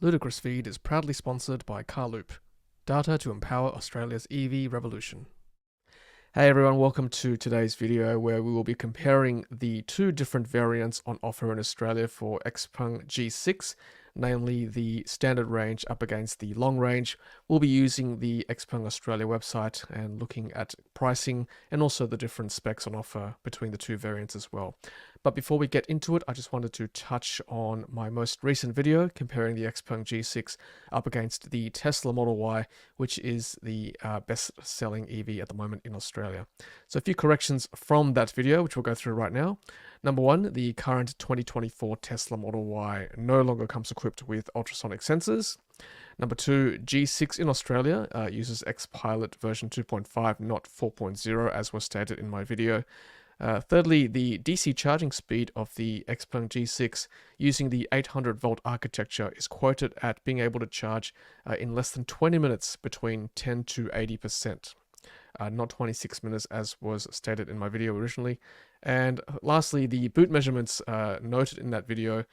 Ludicrous feed is proudly sponsored by Carloop, data to empower Australia's EV revolution. Hey everyone, welcome to today's video where we will be comparing the two different variants on offer in Australia for Xpeng G6, namely the standard range up against the long range. We'll be using the Xpeng Australia website and looking at pricing and also the different specs on offer between the two variants as well. But before we get into it, I just wanted to touch on my most recent video comparing the Xpeng G6 up against the Tesla Model Y, which is the best-selling EV at the moment in Australia. So a few corrections from that video, which we'll go through right now. Number one, the current 2024 Tesla Model Y no longer comes equipped with ultrasonic sensors. Number two, G6 in Australia uses Xpilot version 2.5, not 4.0, as was stated in my video. Thirdly, the DC charging speed of the Xpeng G6 using the 800 volt architecture is quoted at being able to charge in less than 20 minutes between 10 to 80%, not 26 minutes as was stated in my video originally. And lastly, the boot measurements noted in that video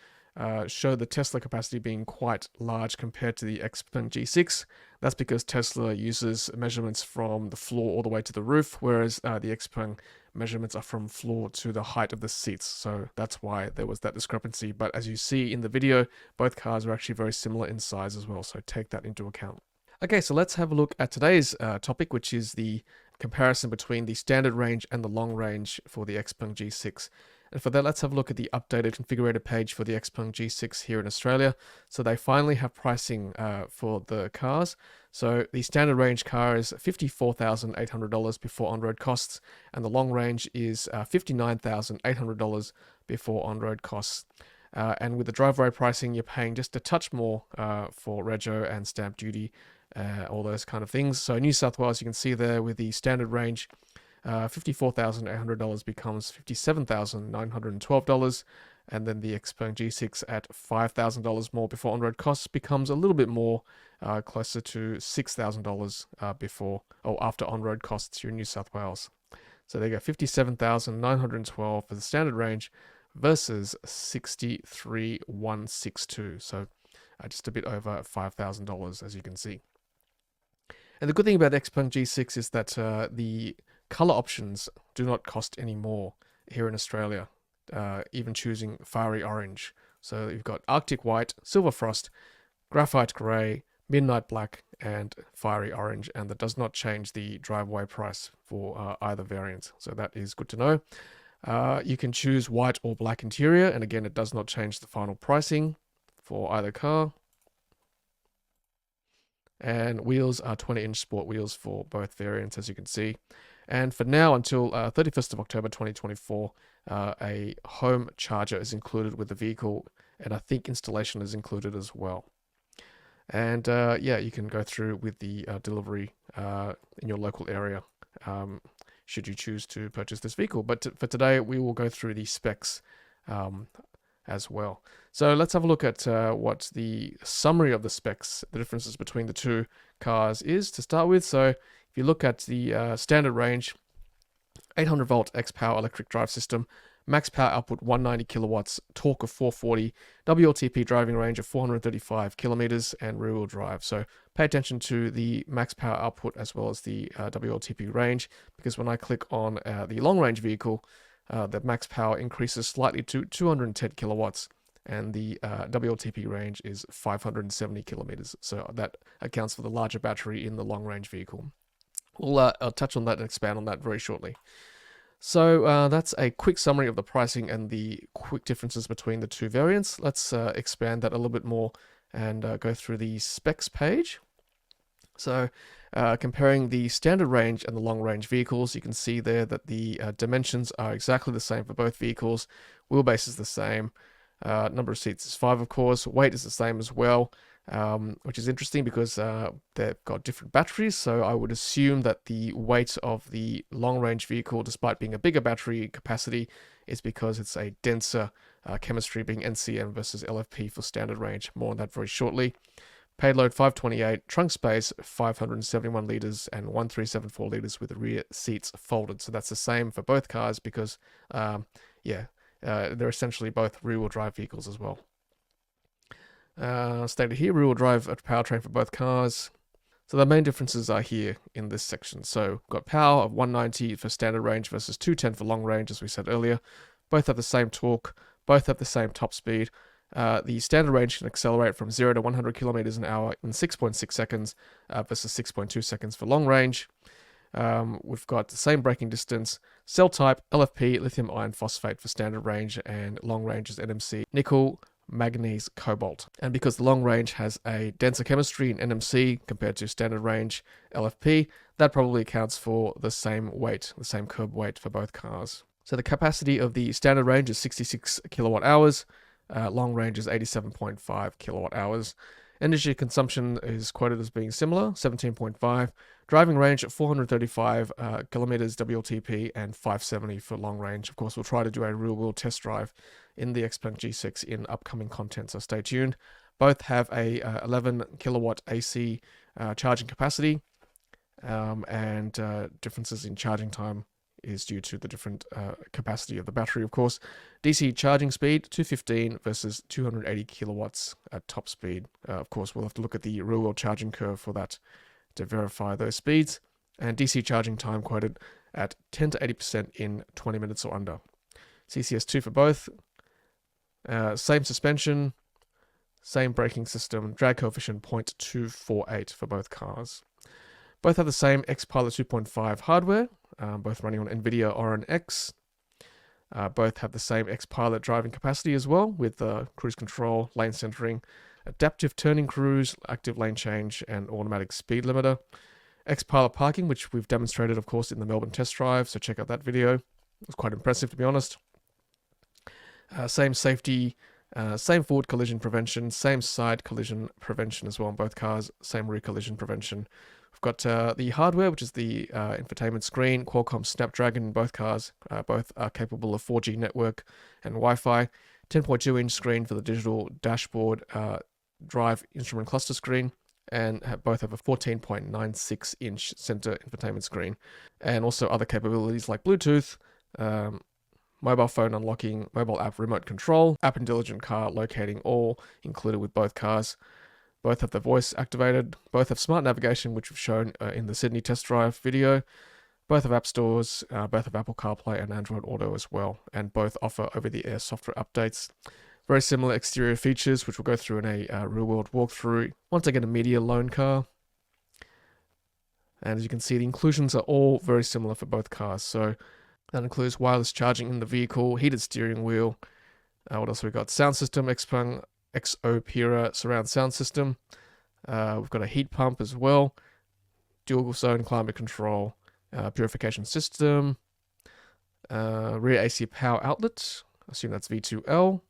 show the Tesla capacity being quite large compared to the Xpeng G6. That's because Tesla uses measurements from the floor all the way to the roof, whereas the Xpeng measurements are from floor to the height of the seats. So that's why there was that discrepancy. But as you see in the video, both cars are actually very similar in size as well. So take that into account. Okay, so let's have a look at today's topic, which is the comparison between the standard range and the long range for the Xpeng G6. And for that, let's have a look at the updated configurator page for the Xpeng G6 here in Australia. So they finally have pricing for the cars. So the standard range car is $54,800 before on-road costs, and the long range is $59,800 before on-road costs. And with the driveway pricing, you're paying just a touch more for rego and stamp duty, all those kind of things. So New South Wales, you can see there with the standard range, $54,800 becomes $57,912, and then the Xpeng G6 at $5,000 more before on-road costs becomes a little bit more, closer to $6,000 before or after on-road costs here in New South Wales. So there you go, $57,912 for the standard range versus $63,162. So just a bit over $5,000, as you can see. And the good thing about the Xpeng G6 is that the color options do not cost any more here in Australia, even choosing fiery orange. So you've got Arctic White, Silver Frost, Graphite Grey, Midnight Black, and Fiery Orange, and that does not change the driveway price for either variant. So that is good to know. You can choose white or black interior, and again, it does not change the final pricing for either car. And wheels are 20-inch sport wheels for both variants, as you can see. And for now, until 31st of October 2024, a home charger is included with the vehicle, and I think installation is included as well. And yeah, you can go through with the delivery in your local area, should you choose to purchase this vehicle. But for today, we will go through the specs as well. So let's have a look at what the summary of the specs, the differences between the two cars is to start with. So if you look at the standard range, 800 volt X-Power electric drive system, max power output 190 kilowatts, torque of 440, WLTP driving range of 435 kilometers, and rear-wheel drive. So pay attention to the max power output as well as the WLTP range, because when I click on the long-range vehicle, the max power increases slightly to 210 kilowatts, and the WLTP range is 570 kilometers. So that accounts for the larger battery in the long-range vehicle. I'll touch on that and expand on that very shortly. So that's a quick summary of the pricing and the quick differences between the two variants. Let's expand that a little bit more and go through the specs page. So comparing the standard range and the long range vehicles, you can see there that the dimensions are exactly the same for both vehicles. Wheelbase is the same. Number of seats is 5, of course. Weight is the same as well, which is interesting because they've got different batteries. So I would assume that the weight of the long range vehicle, despite being a bigger battery capacity, is because it's a denser chemistry, being NCM versus LFP for standard range. More on that very shortly. Payload 528, trunk space 571 litres and 1374 litres with the rear seats folded. So that's the same for both cars because, they're essentially both rear-wheel drive vehicles as well. Stated here, rear-wheel drive powertrain for both cars. So the main differences are here in this section. So we've got power of 190 for standard range versus 210 for long range, as we said earlier. Both have the same torque, both have the same top speed. The standard range can accelerate from 0 to 100 kilometers an hour in 6.6 seconds versus 6.2 seconds for long range. We've got the same braking distance, cell type, LFP, lithium iron phosphate for standard range, and long range is NMC, nickel, manganese, cobalt. And because the long range has a denser chemistry in NMC compared to standard range LFP, that probably accounts for the same weight, the same curb weight for both cars. So the capacity of the standard range is 66 kilowatt hours, long range is 87.5 kilowatt hours. Energy consumption is quoted as being similar, 17.5. Driving range at 435 kilometers WLTP and 570 for long range. Of course, we'll try to do a real-world test drive in the Xpeng G6 in upcoming content, so stay tuned. Both have a 11 kilowatt AC charging capacity, and differences in charging time is due to the different capacity of the battery, of course. DC charging speed, 215 versus 280 kilowatts at top speed. Of course, we'll have to look at the real-world charging curve for that to verify those speeds. And DC charging time quoted at 10 to 80% in 20 minutes or under. CCS2 for both. Same suspension, same braking system, drag coefficient 0.248 for both cars. Both have the same Xpilot 2.5 hardware, both running on NVIDIA Orin X. Both have the same Xpilot driving capacity as well, with cruise control, lane centering, adaptive turning cruise, active lane change, and automatic speed limiter. Xpilot parking, which we've demonstrated, of course, in the Melbourne test drive, so check out that video. It was quite impressive, to be honest. Same safety, same forward collision prevention, same side collision prevention as well in both cars, same rear collision prevention. We've got the hardware, which is the infotainment screen, Qualcomm Snapdragon in both cars. Both are capable of 4G network and Wi-Fi. 10.2-inch screen for the digital dashboard, drive instrument cluster screen, and both have a 14.96-inch center infotainment screen. And also other capabilities like Bluetooth, mobile phone unlocking, mobile app remote control, app intelligent car locating, all included with both cars. Both have the voice activated, both have smart navigation, which we've shown in the Sydney test drive video. Both have app stores, both have Apple CarPlay and Android Auto as well, and both offer over-the-air software updates. Very similar exterior features, which we'll go through in a real-world walkthrough once I get a media loan car. And as you can see, the inclusions are all very similar for both cars. So that includes wireless charging in the vehicle, heated steering wheel. What else have we got? Sound system, Xpeng Xopera surround sound system. We've got a heat pump as well, dual zone climate control, purification system, rear AC power outlet. I assume that's V2L.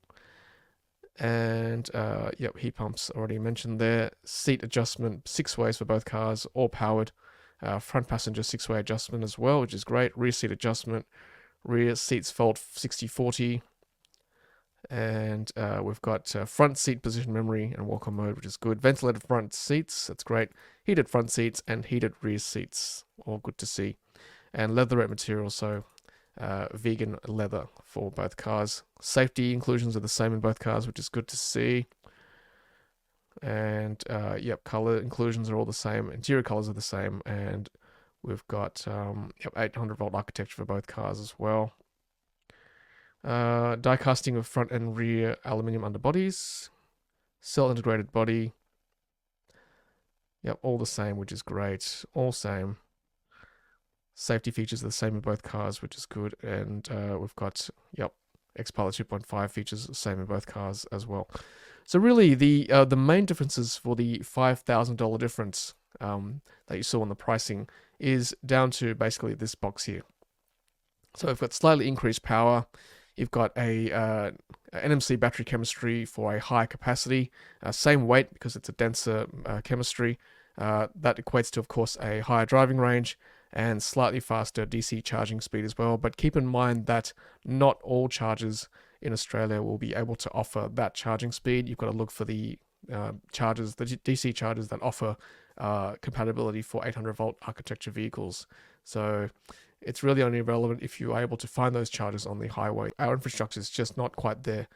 And yep, heat pumps already mentioned there. Seat adjustment, 6 ways for both cars, all powered. Front passenger 6-way adjustment as well, which is great. Rear seat adjustment, rear seats fold 60/40. And we've got front seat position memory and walk-on mode, which is good. Ventilated front seats, that's great. Heated front seats and heated rear seats, all good to see. And leatherette material, so vegan leather for both cars. Safety inclusions are the same in both cars, which is good to see. And yep, color inclusions are all the same. Interior colors are the same, and we've got yep, 800-volt architecture for both cars as well. Die casting of front and rear aluminium underbodies. Cell integrated body. Yep, all the same, which is great. All same. Safety features are the same in both cars, which is good. And we've got, yep, Xpilot 2.5 features the same in both cars as well. So really, the main differences for the $5,000 difference that you saw in the pricing is down to basically this box here. So we've got slightly increased power. You've got a NMC battery chemistry for a high capacity, same weight because it's a denser chemistry. That equates to, of course, a higher driving range and slightly faster DC charging speed as well. But keep in mind that not all chargers in Australia will be able to offer that charging speed. You've got to look for the chargers, the DC chargers that offer compatibility for 800-volt architecture vehicles. So it's really only relevant if you're able to find those chargers on the highway. Our infrastructure is just not quite there.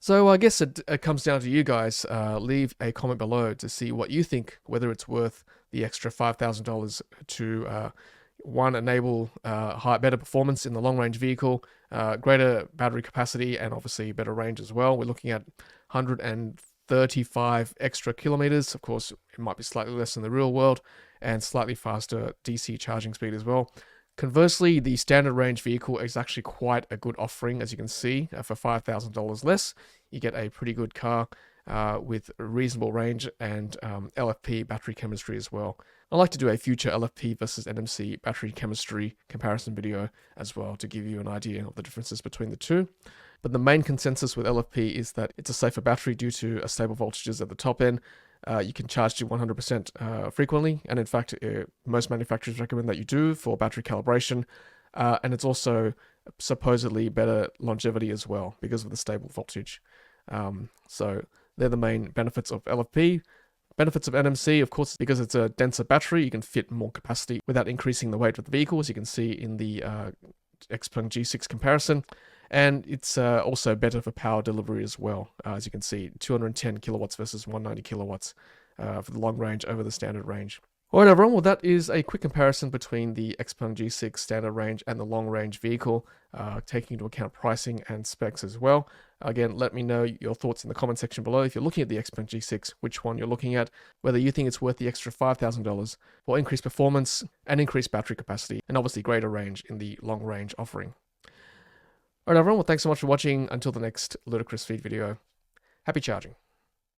So I guess it comes down to you guys. Leave a comment below to see what you think, whether it's worth the extra $5,000 to one, enable better performance in the long-range vehicle, greater battery capacity, and obviously better range as well. We're looking at 135 extra kilometers. Of course, it might be slightly less in the real world, and slightly faster DC charging speed as well. Conversely, the standard range vehicle is actually quite a good offering, as you can see. For $5,000 less, you get a pretty good car with reasonable range and LFP battery chemistry as well. I'd like to do a future LFP versus NMC battery chemistry comparison video as well to give you an idea of the differences between the two. But the main consensus with LFP is that it's a safer battery due to stable voltages at the top end. You can charge to 100% frequently, and in fact, most manufacturers recommend that you do for battery calibration. And it's also supposedly better longevity as well because of the stable voltage. So they're the main benefits of LFP. Benefits of NMC, of course, because it's a denser battery, you can fit more capacity without increasing the weight of the vehicle, as you can see in the Xpeng G6 comparison. And it's also better for power delivery as well. As you can see, 210 kilowatts versus 190 kilowatts for the long range over the standard range. Alright everyone, well that is a quick comparison between the Xpeng G6 standard range and the long range vehicle, taking into account pricing and specs as well. Again, let me know your thoughts in the comment section below. If you're looking at the Xpeng G6, which one you're looking at, whether you think it's worth the extra $5,000 for increased performance and increased battery capacity, and obviously greater range in the long range offering. Alright everyone, well thanks so much for watching. Until the next Ludicrous feed video, happy charging.